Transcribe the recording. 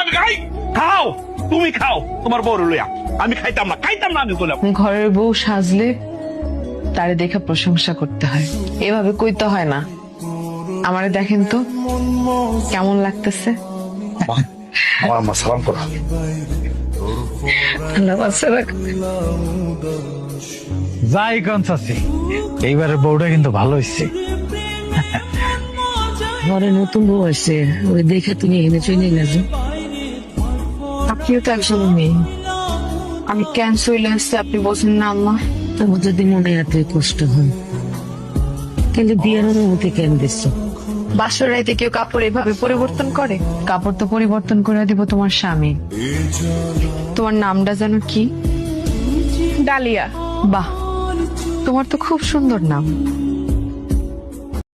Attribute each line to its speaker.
Speaker 1: আমি খাই? খাও, তুমি খাও তোমার বউ লইয়া। আমি খাইতাম না, আমি বলে।
Speaker 2: ঘরের বউ সাজলে তারে দেখে প্রশংসা করতে হয়, এভাবে কইতে হয় না। আমারে দেখেন তো কেমন লাগতেছে।
Speaker 1: আমার আম্মা সালাম করো।
Speaker 3: যাই কনসাসি, এইবারের বউটা কিন্তু ভালো হয়েছে।
Speaker 4: ঘরে নতুন বউ আসছে, ওই দেখে তুমি এনে চলে গেছো।
Speaker 2: আপনিও তো একজন মেয়ে, আমি কেন চলে আসছি আপনি বলছেন না আম্মা?
Speaker 4: তোমার যদি মনে এত কষ্ট হয়, কিন্তু বিয়ের অনুমতি কেন দিচ্ছ?
Speaker 2: বাসর রাইতে কেউ কাপড় এভাবে পরিবর্তন করে? কাপড় তো পরিবর্তন করে দিব তোমার স্বামী। তোমার নামটা যেন কি? ডালিয়া। বাহ, তোমার তো খুব সুন্দর নাম।